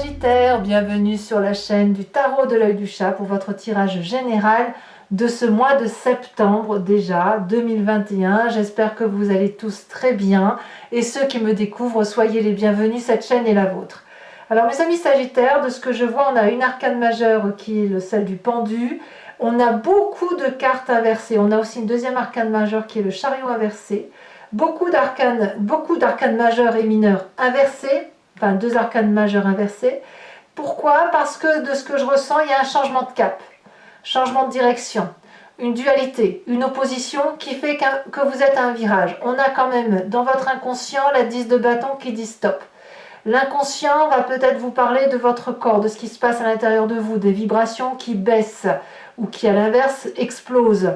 Sagittaire, bienvenue sur la chaîne du Tarot de l'œil du chat pour votre tirage général de ce mois de septembre déjà 2021. J'espère que vous allez tous très bien et ceux qui me découvrent, soyez les bienvenus, cette chaîne est la vôtre. Alors mes amis Sagittaires, de ce que je vois, on a une arcane majeure qui est celle du pendu. On a beaucoup de cartes inversées. On a aussi une deuxième arcane majeure qui est le chariot inversé. Beaucoup d'arcanes majeures et mineures inversées. Enfin, deux arcanes majeures inversées. Pourquoi? Parce que de ce que je ressens, il y a un changement de cap, changement de direction, une dualité, une opposition qui fait que vous êtes à un virage. On a quand même dans votre inconscient la 10 de bâton qui dit stop. L'inconscient va peut-être vous parler de votre corps, de ce qui se passe à l'intérieur de vous, des vibrations qui baissent ou qui à l'inverse explosent.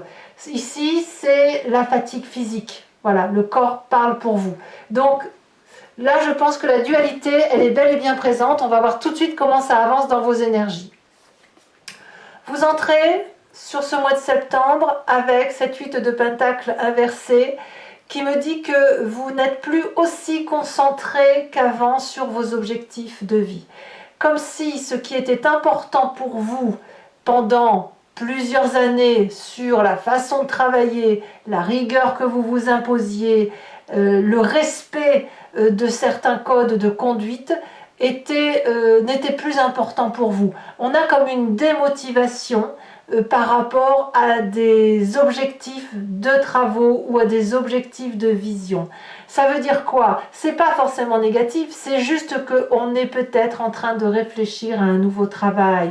Ici, c'est la fatigue physique. Voilà, le corps parle pour vous. Donc, là, je pense que la dualité, elle est bel et bien présente. On va voir tout de suite comment ça avance dans vos énergies. Vous entrez sur ce mois de septembre avec cette 8 de pentacle inversée qui me dit que vous n'êtes plus aussi concentré qu'avant sur vos objectifs de vie. Comme si ce qui était important pour vous pendant plusieurs années sur la façon de travailler, la rigueur que vous vous imposiez, le respect de certains codes de conduite n'était plus important pour vous. On a comme une démotivation par rapport à des objectifs de travaux ou à des objectifs de vision. Ça veut dire quoi? C'est pas forcément négatif, c'est juste qu'on est peut-être en train de réfléchir à un nouveau travail.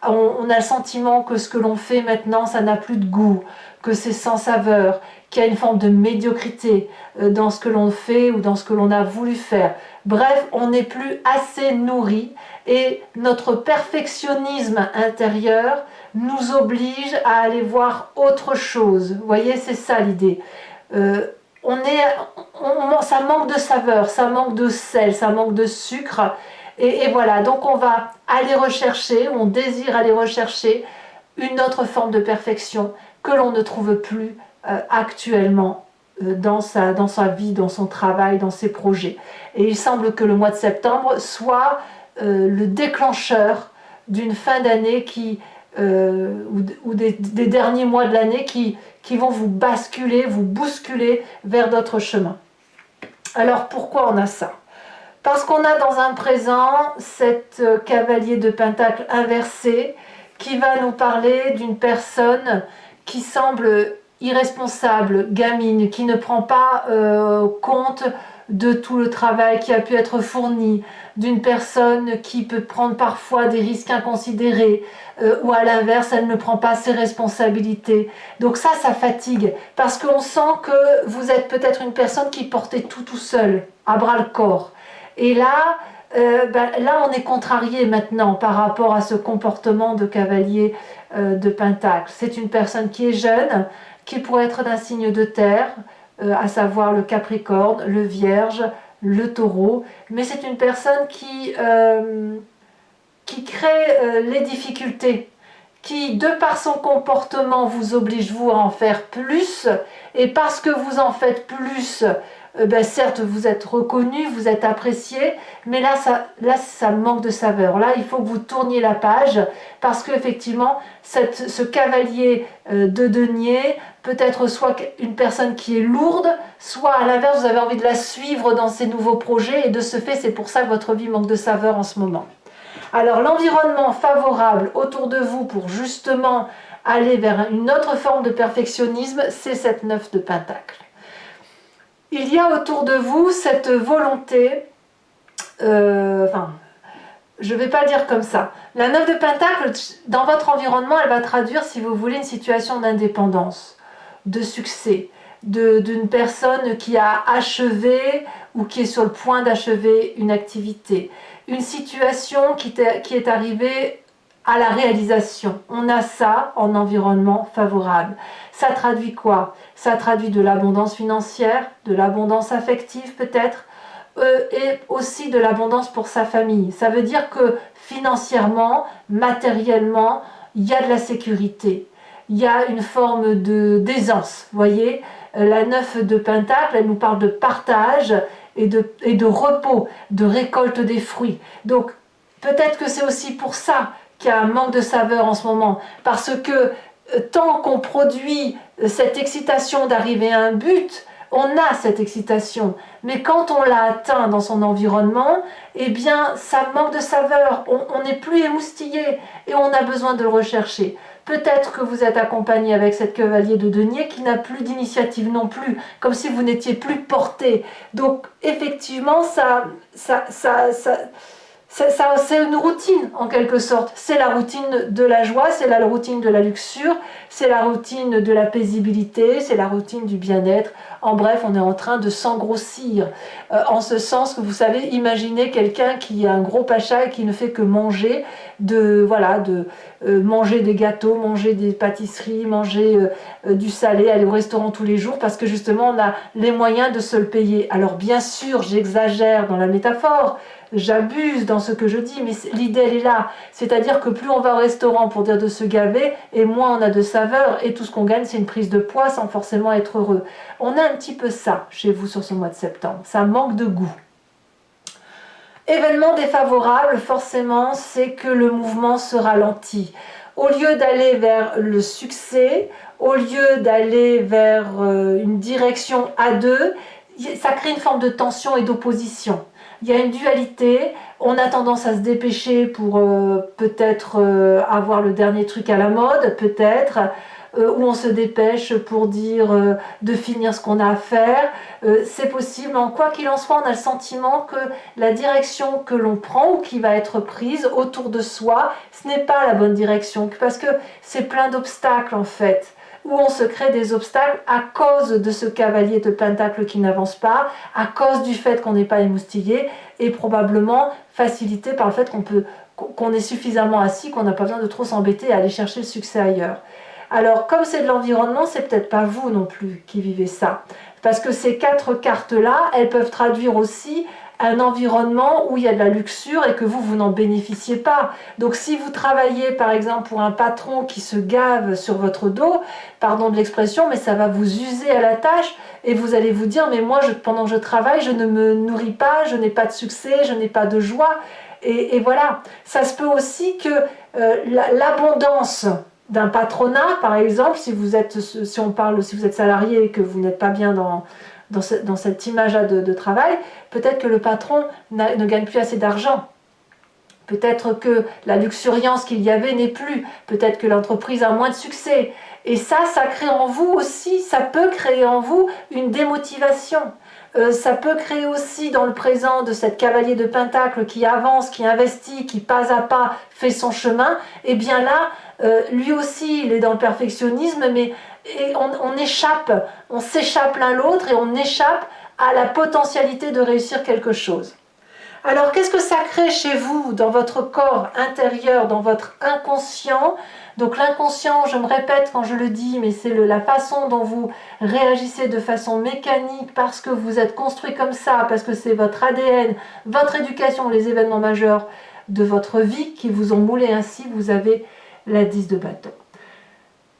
On a le sentiment que ce que l'on fait maintenant, ça n'a plus de goût, que c'est sans saveur, qu'il y a une forme de médiocrité dans ce que l'on fait ou dans ce que l'on a voulu faire. Bref, on n'est plus assez nourri et notre perfectionnisme intérieur nous oblige à aller voir autre chose. Vous voyez, c'est ça l'idée. Ça manque de saveur, ça manque de sel, ça manque de sucre. Et voilà, donc on va aller rechercher, on désire aller rechercher une autre forme de perfection que l'on ne trouve plus actuellement dans sa vie, dans son travail, dans ses projets. Et il semble que le mois de septembre soit le déclencheur d'une fin d'année ou des derniers mois de l'année qui vont vous basculer, vous bousculer vers d'autres chemins. Alors pourquoi on a ça? Parce qu'on a dans un présent cette cavalier de pentacle inversé qui va nous parler d'une personne qui semble irresponsable, gamine, qui ne prend pas compte de tout le travail qui a pu être fourni, d'une personne qui peut prendre parfois des risques inconsidérés, ou à l'inverse, elle ne prend pas ses responsabilités. Donc ça fatigue, parce qu'on sent que vous êtes peut-être une personne qui portait tout seul, à bras le corps. Et là, on est contrarié maintenant par rapport à ce comportement de cavalier de pentacle. C'est une personne qui est jeune, qui pourrait être d'un signe de terre, à savoir le Capricorne, le Vierge, le Taureau, mais c'est une personne qui crée les difficultés, qui, de par son comportement, vous oblige, vous, à en faire plus, et parce que vous en faites plus, certes, vous êtes reconnu, vous êtes apprécié, mais là, ça manque de saveur. Là, il faut que vous tourniez la page, parce qu'effectivement, ce cavalier de denier peut être soit une personne qui est lourde, soit à l'inverse, vous avez envie de la suivre dans ses nouveaux projets, et de ce fait, c'est pour ça que votre vie manque de saveur en ce moment. Alors, l'environnement favorable autour de vous pour justement aller vers une autre forme de perfectionnisme, c'est cette 9 de pentacle. Il y a autour de vous cette volonté, je ne vais pas dire comme ça. La 9 de pentacle, dans votre environnement, elle va traduire, si vous voulez, une situation d'indépendance, de succès, d'une personne qui a achevé ou qui est sur le point d'achever une activité. Une situation qui est arrivée à la réalisation. On a ça en environnement favorable. Ça traduit quoi? Ça traduit de l'abondance financière, de l'abondance affective peut-être, et aussi de l'abondance pour sa famille. Ça veut dire que financièrement, matériellement, il y a de la sécurité. Il y a une forme d'aisance, vous voyez. La 9 de pentacle, elle nous parle de partage et de repos, de récolte des fruits. Donc, Peut-être que c'est aussi pour ça qu'il y a un manque de saveur en ce moment, parce que tant qu'on produit cette excitation d'arriver à un but, on a cette excitation, mais quand on l'a atteint dans son environnement, eh bien ça manque de saveur, on n'est plus émoustillé et on a besoin de le rechercher. Peut-être que vous êtes accompagné avec cette cavalier de denier qui n'a plus d'initiative non plus, comme si vous n'étiez plus porté. Donc effectivement, c'est une routine en quelque sorte. C'est la routine de la joie, c'est la routine de la luxure, c'est la routine de la paisibilité, c'est la routine du bien-être. En bref, on est en train de s'engrossir. En ce sens que vous savez, imaginez quelqu'un qui a un gros pacha et qui ne fait que manger, manger des gâteaux, manger des pâtisseries, manger du salé, aller au restaurant tous les jours parce que justement on a les moyens de se le payer. Alors bien sûr, j'exagère dans la métaphore, j'abuse dans ce que je dis, mais l'idée elle est là. C'est-à-dire que plus on va au restaurant pour dire de se gaver, et moins on a de saveur, et tout ce qu'on gagne c'est une prise de poids sans forcément être heureux. On a un petit peu ça chez vous sur ce mois de septembre, ça manque de goût. Événement défavorable, forcément, c'est que le mouvement se ralentit. Au lieu d'aller vers le succès, au lieu d'aller vers une direction à deux, ça crée une forme de tension et d'opposition. Il y a une dualité, on a tendance à se dépêcher pour peut-être avoir le dernier truc à la mode, peut-être, où on se dépêche pour dire de finir ce qu'on a à faire. C'est possible, en quoi qu'il en soit, on a le sentiment que la direction que l'on prend ou qui va être prise autour de soi, ce n'est pas la bonne direction, parce que c'est plein d'obstacles en fait, où on se crée des obstacles à cause de ce cavalier de pentacle qui n'avance pas, à cause du fait qu'on n'est pas émoustillé, et probablement facilité par le fait qu'on est suffisamment assis, qu'on n'a pas besoin de trop s'embêter à aller chercher le succès ailleurs. Alors, comme c'est de l'environnement, c'est peut-être pas vous non plus qui vivez ça. Parce que ces 4 cartes-là, elles peuvent traduire aussi un environnement où il y a de la luxure et que vous n'en bénéficiez pas. Donc si vous travaillez par exemple pour un patron qui se gave sur votre dos, pardon de l'expression, mais ça va vous user à la tâche et vous allez vous dire mais moi pendant que je travaille, je ne me nourris pas, je n'ai pas de succès, je n'ai pas de joie. Et voilà, ça se peut aussi que l'abondance d'un patronat, par exemple, si vous êtes salarié et que vous n'êtes pas bien dans cette image-là de travail, peut-être que le patron ne gagne plus assez d'argent. Peut-être que la luxuriance qu'il y avait n'est plus. Peut-être que l'entreprise a moins de succès. Et ça crée en vous aussi, ça peut créer en vous une démotivation. Ça peut créer aussi dans le présent de cette cavalier de pentacle qui avance, qui investit, qui pas à pas fait son chemin. Et bien là, lui aussi, il est dans le perfectionnisme, mais on s'échappe l'un l'autre et on échappe à la potentialité de réussir quelque chose. Alors, qu'est-ce que ça crée chez vous, dans votre corps intérieur, dans votre inconscient? Donc l'inconscient, je me répète quand je le dis, mais c'est la façon dont vous réagissez de façon mécanique parce que vous êtes construit comme ça, parce que c'est votre ADN, votre éducation, les événements majeurs de votre vie qui vous ont moulé ainsi, vous avez la 10 de bâton.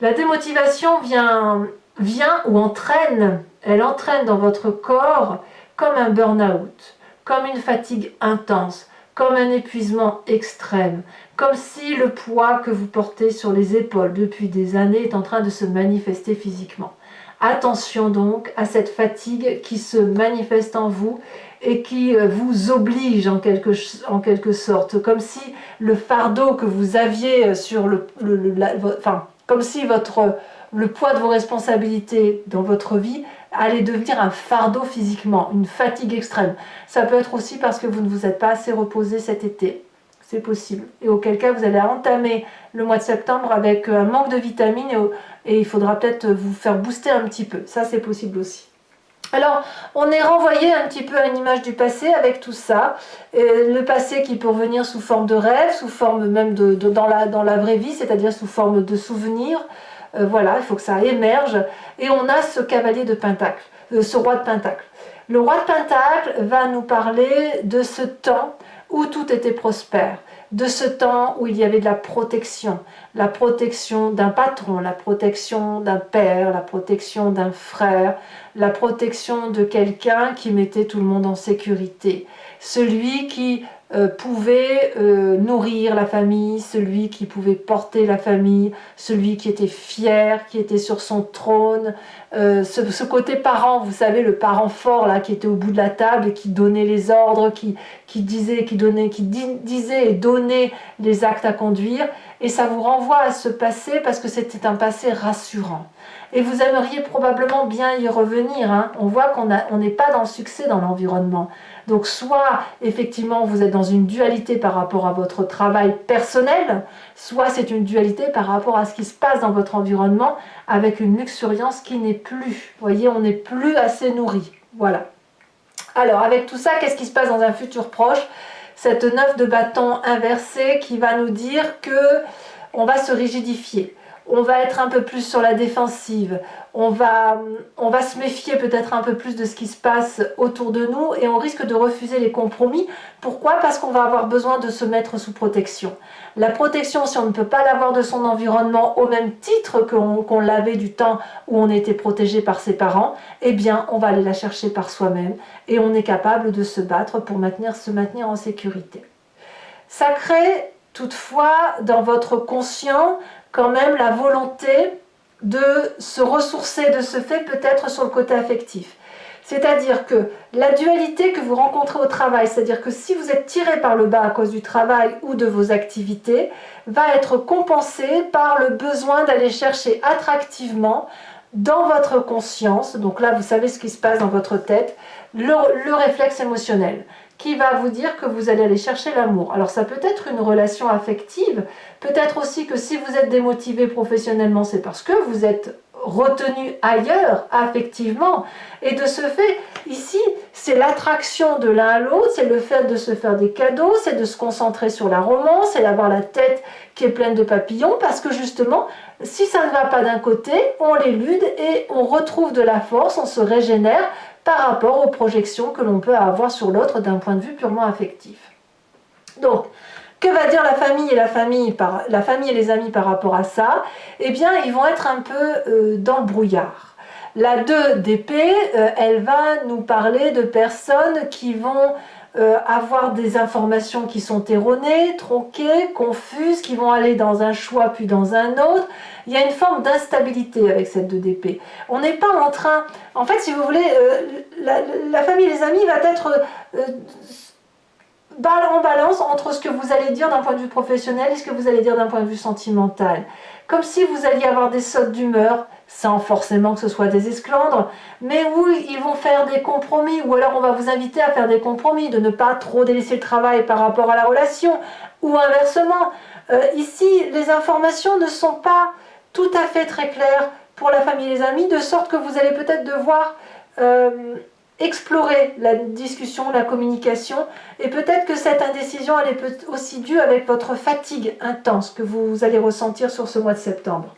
La démotivation vient ou entraîne, elle entraîne dans votre corps comme un burn-out, comme une fatigue intense, comme un épuisement extrême, comme si le poids que vous portez sur les épaules depuis des années est en train de se manifester physiquement. Attention donc à cette fatigue qui se manifeste en vous et qui vous oblige en quelque sorte, comme si le fardeau que vous aviez sur comme si le poids de vos responsabilités dans votre vie allait devenir un fardeau physiquement, une fatigue extrême. Ça peut être aussi parce que vous ne vous êtes pas assez reposé cet été. C'est possible. Et auquel cas, vous allez entamer le mois de septembre avec un manque de vitamines et il faudra peut-être vous faire booster un petit peu. Ça, c'est possible aussi. Alors, on est renvoyé un petit peu à une image du passé avec tout ça. Le passé qui peut revenir sous forme de rêve, sous forme même dans la vraie vie, c'est-à-dire sous forme de souvenirs. Voilà, il faut que ça émerge. Et on a ce cavalier de pentacle, ce roi de pentacle. Le roi de pentacle va nous parler de ce temps où tout était prospère, de ce temps où il y avait de la protection d'un patron, la protection d'un père, la protection d'un frère, la protection de quelqu'un qui mettait tout le monde en sécurité, celui qui pouvait nourrir la famille, celui qui pouvait porter la famille, celui qui était fier, qui était sur son trône, ce côté parent, vous savez, le parent fort là, qui était au bout de la table et qui donnait les ordres, qui disait et donnait les actes à conduire, et ça vous renvoie à ce passé parce que c'était un passé rassurant. Et vous aimeriez probablement bien y revenir, hein. On voit qu'on n'est pas dans le succès dans l'environnement. Donc soit effectivement vous êtes dans une dualité par rapport à votre travail personnel, soit c'est une dualité par rapport à ce qui se passe dans votre environnement avec une luxuriance qui n'est plus. Vous voyez, on n'est plus assez nourri. Voilà. Alors avec tout ça, qu'est-ce qui se passe dans un futur proche? Cette 9 de bâton inversée qui va nous dire que on va se rigidifier. On va être un peu plus sur la défensive, on va se méfier peut-être un peu plus de ce qui se passe autour de nous et on risque de refuser les compromis. Pourquoi? Parce qu'on va avoir besoin de se mettre sous protection. La protection, si on ne peut pas l'avoir de son environnement au même titre qu'on l'avait du temps où on était protégé par ses parents, eh bien on va aller la chercher par soi-même et on est capable de se battre pour se maintenir en sécurité. Ça crée toutefois dans votre conscient quand même la volonté de se ressourcer de ce fait peut-être sur le côté affectif. C'est-à-dire que la dualité que vous rencontrez au travail, c'est-à-dire que si vous êtes tiré par le bas à cause du travail ou de vos activités, va être compensée par le besoin d'aller chercher attractivement dans votre conscience, donc là vous savez ce qui se passe dans votre tête, le réflexe émotionnel qui va vous dire que vous allez aller chercher l'amour. Alors ça peut être une relation affective, peut-être aussi que si vous êtes démotivé professionnellement, c'est parce que vous êtes retenu ailleurs affectivement, et de ce fait, ici, c'est l'attraction de l'un à l'autre, c'est le fait de se faire des cadeaux, c'est de se concentrer sur la romance, c'est d'avoir la tête qui est pleine de papillons, parce que justement, si ça ne va pas d'un côté, on l'élude et on retrouve de la force, on se régénère par rapport aux projections que l'on peut avoir sur l'autre d'un point de vue purement affectif. Donc, que va dire la famille et les amis par rapport à ça? Eh bien, ils vont être un peu dans le brouillard. La 2 d'épée, elle va nous parler de personnes qui vont avoir des informations qui sont erronées, tronquées, confuses, qui vont aller dans un choix puis dans un autre. Il y a une forme d'instabilité avec cette 2 d'épée. On n'est pas en train... En fait, si vous voulez, la famille et les amis va être en balance entre ce que vous allez dire d'un point de vue professionnel et ce que vous allez dire d'un point de vue sentimental. Comme si vous alliez avoir des sautes d'humeur, sans forcément que ce soit des esclandres, mais où ils vont faire des compromis, ou alors on va vous inviter à faire des compromis, de ne pas trop délaisser le travail par rapport à la relation, ou inversement. Ici, les informations ne sont pas tout à fait très claires pour la famille et les amis, de sorte que vous allez peut-être devoir explorer la discussion, la communication, et peut-être que cette indécision elle est aussi due avec votre fatigue intense que vous allez ressentir sur ce mois de septembre.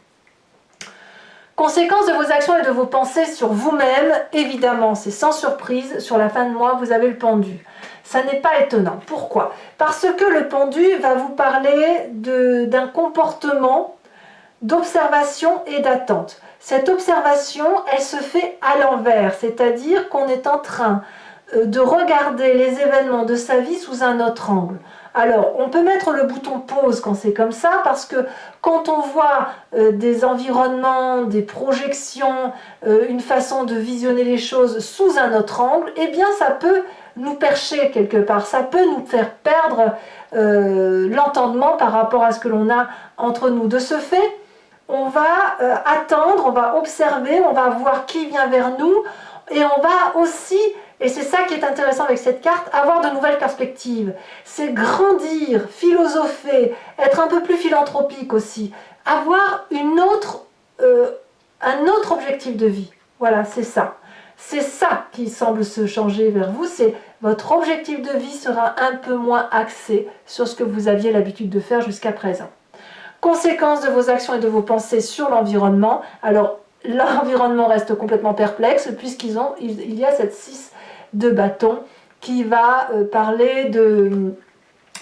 Conséquence de vos actions et de vos pensées sur vous-même, évidemment, c'est sans surprise, sur la fin de mois, vous avez le pendu. Ça n'est pas étonnant. Pourquoi? Parce que le pendu va vous parler d'un comportement d'observation et d'attente. Cette observation, elle se fait à l'envers, c'est-à-dire qu'on est en train de regarder les événements de sa vie sous un autre angle. Alors, on peut mettre le bouton pause quand c'est comme ça, parce que quand on voit des environnements, des projections, une façon de visionner les choses sous un autre angle, eh bien ça peut nous percher quelque part, ça peut nous faire perdre l'entendement par rapport à ce que l'on a entre nous. De ce fait, on va attendre, on va observer, on va voir qui vient vers nous, et on va aussi, et c'est ça qui est intéressant avec cette carte, avoir de nouvelles perspectives. C'est grandir, philosopher, être un peu plus philanthropique aussi, avoir un autre objectif de vie. Voilà, c'est ça. C'est ça qui semble se changer vers vous, c'est votre objectif de vie sera un peu moins axé sur ce que vous aviez l'habitude de faire jusqu'à présent. Conséquence de vos actions et de vos pensées sur l'environnement. Alors, l'environnement reste complètement perplexe puisqu'il y a cette 6 de bâton qui va parler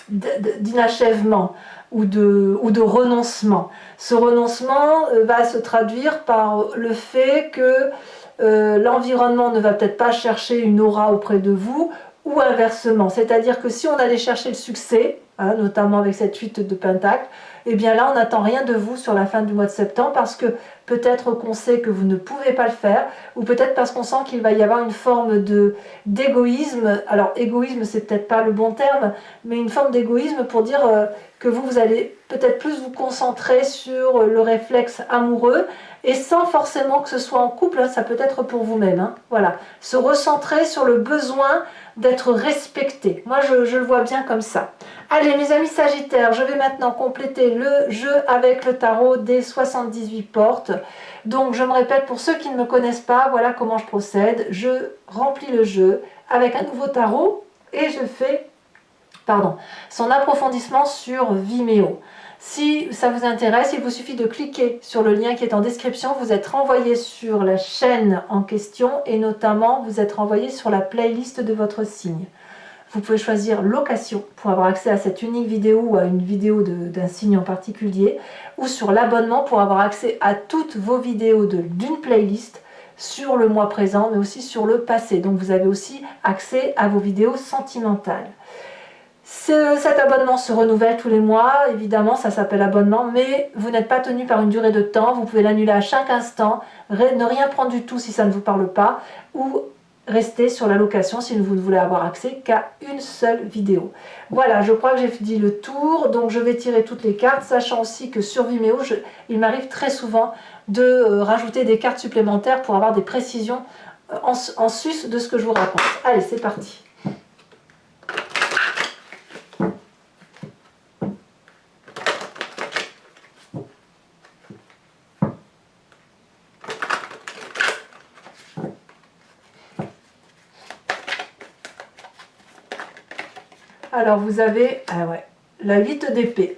d'inachèvement ou de renoncement. Ce renoncement va se traduire par le fait que l'environnement ne va peut-être pas chercher une aura auprès de vous, ou inversement. C'est-à-dire que si on allait chercher le succès, hein, notamment avec cette 8 de Pentacle, eh bien là on n'attend rien de vous sur la fin du mois de septembre parce que peut-être qu'on sait que vous ne pouvez pas le faire, ou peut-être parce qu'on sent qu'il va y avoir une forme d'égoïsme. Alors égoïsme c'est peut-être pas le bon terme, mais une forme d'égoïsme pour dire que vous allez peut-être plus vous concentrer sur le réflexe amoureux, et sans forcément que ce soit en couple, hein, ça peut être pour vous-même. Hein, voilà, se recentrer sur le besoin d'être respecté. Moi je le vois bien comme ça. Allez mes amis Sagittaires, je vais maintenant compléter le jeu avec le tarot des 78 portes. Donc je me répète pour ceux qui ne me connaissent pas, voilà comment je procède. Je remplis le jeu avec un nouveau tarot et je fais son approfondissement sur Vimeo. Si ça vous intéresse, il vous suffit de cliquer sur le lien qui est en description. Vous êtes renvoyé sur la chaîne en question et notamment vous êtes renvoyé sur la playlist de votre signe. Vous pouvez choisir location pour avoir accès à cette unique vidéo ou à une vidéo d'un signe en particulier, ou sur l'abonnement pour avoir accès à toutes vos vidéos d'une playlist sur le mois présent mais aussi sur le passé. Donc vous avez aussi accès à vos vidéos sentimentales. Cet abonnement se renouvelle tous les mois, évidemment ça s'appelle abonnement, mais vous n'êtes pas tenu par une durée de temps, vous pouvez l'annuler à chaque instant, ne rien prendre du tout si ça ne vous parle pas, ou rester sur la location si vous ne voulez avoir accès qu'à une seule vidéo. Voilà, je crois que j'ai dit le tour, donc je vais tirer toutes les cartes, sachant aussi que sur Vimeo, il m'arrive très souvent de rajouter des cartes supplémentaires pour avoir des précisions en sus de ce que je vous raconte. Allez, c'est parti. Alors vous avez la 8 d'épée.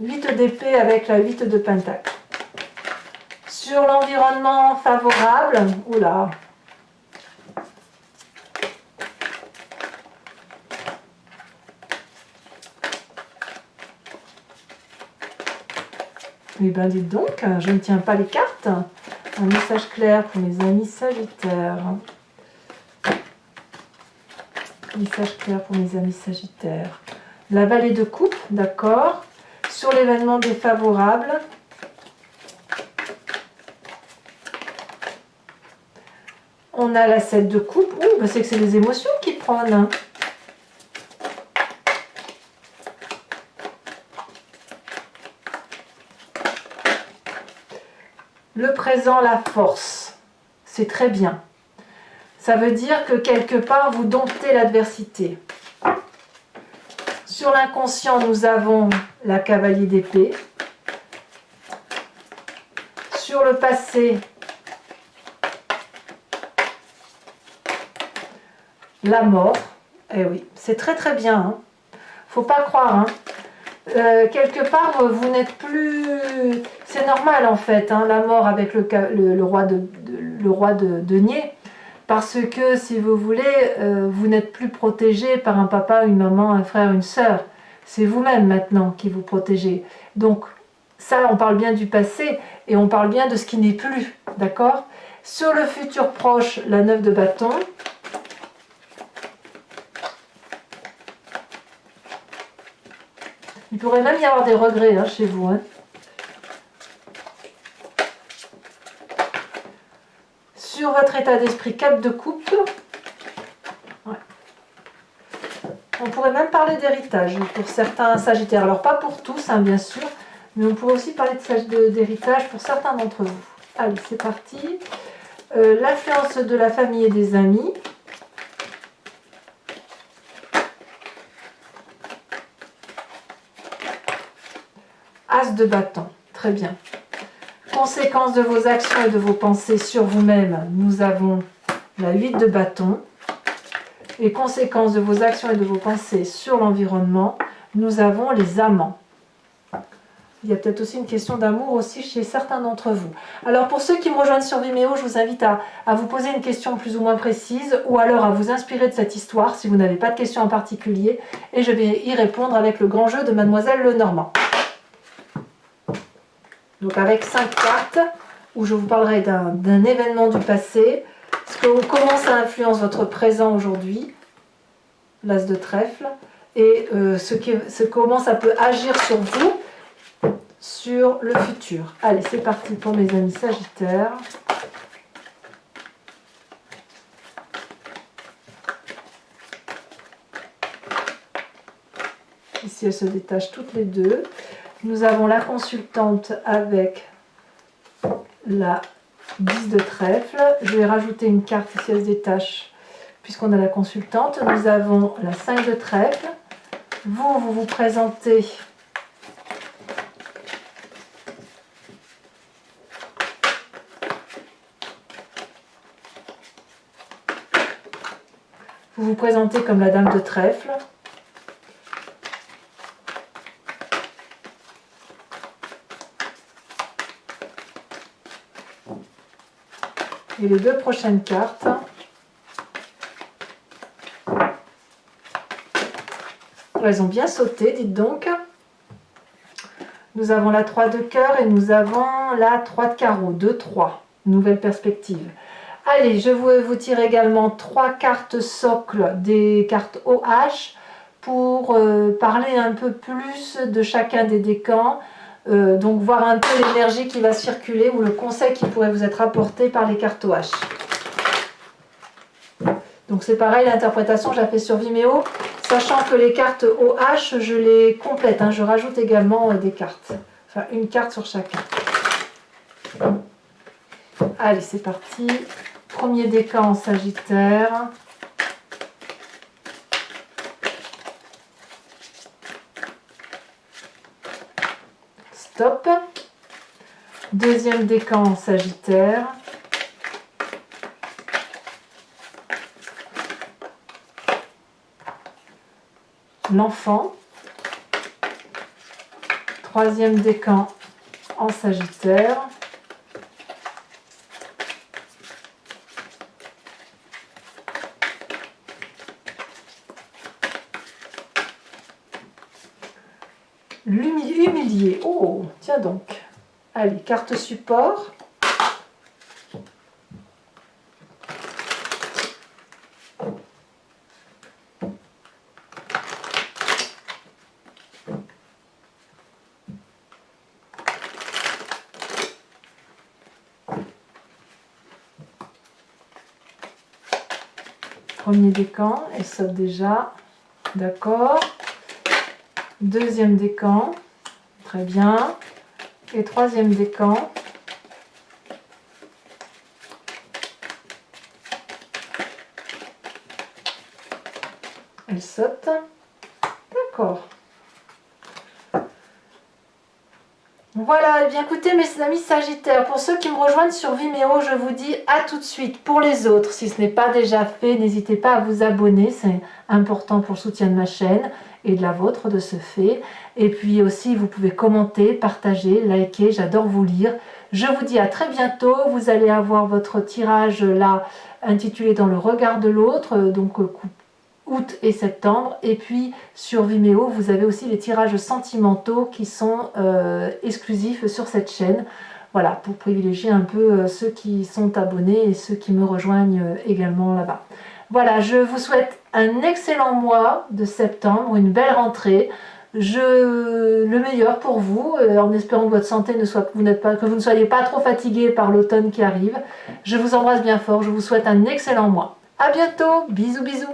8 d'épée avec la 8 de pentacle. Sur l'environnement favorable, oula. Eh bien dites donc, je ne tiens pas les cartes. Un message clair pour mes amis Sagittaires. Message clair pour mes amis Sagittaires. La vallée de coupe, d'accord. Sur l'événement défavorable. On a la 7 de coupe. Ouh, bah c'est que c'est les émotions qui prennent. Le présent, la force. C'est très bien. Ça veut dire que quelque part, vous domptez l'adversité. Sur l'inconscient, nous avons la cavalier d'épée. Sur le passé, la mort. Eh oui, c'est très très bien. Hein. Faut pas croire. Hein. Quelque part, vous n'êtes plus... C'est normal en fait, hein, la mort avec le roi de denier. Parce que, si vous voulez, vous n'êtes plus protégé par un papa, une maman, un frère, une sœur. C'est vous-même maintenant qui vous protégez. Donc, ça, on parle bien du passé et on parle bien de ce qui n'est plus. D'accord? Sur le futur proche, la 9 de bâton. Il pourrait même y avoir des regrets hein, chez vous. Hein. Sur votre état d'esprit, 4 de coupe. Ouais. On pourrait même parler d'héritage pour certains sagittaires. Alors pas pour tous, hein, bien sûr, mais on pourrait aussi parler d'héritage pour certains d'entre vous. Allez, c'est parti. L'influence de la famille et des amis. As de bâton, très bien. Conséquences de vos actions et de vos pensées sur vous-même, nous avons la 8 de bâton. Et conséquences de vos actions et de vos pensées sur l'environnement, nous avons les amants. Il y a peut-être aussi une question d'amour aussi chez certains d'entre vous. Alors pour ceux qui me rejoignent sur Vimeo, je vous invite à vous poser une question plus ou moins précise ou alors à vous inspirer de cette histoire si vous n'avez pas de question en particulier. Et je vais y répondre avec le grand jeu de Mademoiselle Lenormand. Donc avec 5 cartes, où je vous parlerai d'un événement du passé, comment ça influence votre présent aujourd'hui, l'as de trèfle, et comment ça peut agir sur vous, sur le futur. Allez, c'est parti pour mes amis Sagittaires. Ici, elles se détachent toutes les deux. Nous avons la consultante avec la 10 de trèfle. Je vais rajouter une carte ici, elle se détache, puisqu'on a la consultante. Nous avons la 5 de trèfle. Vous vous présentez comme la dame de trèfle. Et les deux prochaines cartes, elles ont bien sauté, dites donc. Nous avons la 3 de cœur et nous avons la 3 de carreau, 2-3, nouvelle perspective. Allez, je vais vous tirer également 3 cartes socles, des cartes OH, pour parler un peu plus de chacun des décans. Donc voir un peu l'énergie qui va circuler ou le conseil qui pourrait vous être apporté par les cartes OH. Donc c'est pareil, l'interprétation je la fais sur Vimeo, sachant que les cartes OH je les complète, hein, je rajoute également des cartes, enfin une carte sur chacun. Allez, c'est parti, premier décan en Sagittaire. Stop. Deuxième décan en Sagittaire. L'enfant. Troisième décan en Sagittaire. Humilié. Oh, tiens donc. Allez, carte support. Premier décan, elle saute déjà. D'accord. Deuxième décan. Très bien. Et troisième décan. Elle saute. D'accord. Voilà, et bien écoutez mes amis Sagittaires, pour ceux qui me rejoignent sur Vimeo, je vous dis à tout de suite. Pour les autres, si ce n'est pas déjà fait, n'hésitez pas à vous abonner, c'est important pour le soutien de ma chaîne et de la vôtre de ce fait. Et puis aussi, vous pouvez commenter, partager, liker, j'adore vous lire. Je vous dis à très bientôt, vous allez avoir votre tirage là intitulé Dans le regard de l'autre, donc août et septembre, et puis sur Vimeo vous avez aussi les tirages sentimentaux qui sont exclusifs sur cette chaîne, voilà, pour privilégier un peu ceux qui sont abonnés et ceux qui me rejoignent également là-bas. Voilà, je vous souhaite un excellent mois de septembre, une belle rentrée, le meilleur pour vous, en espérant que votre santé que vous ne soyez pas trop fatigué par l'automne qui arrive. Je vous embrasse bien fort, je vous souhaite un excellent mois. À bientôt, bisous bisous.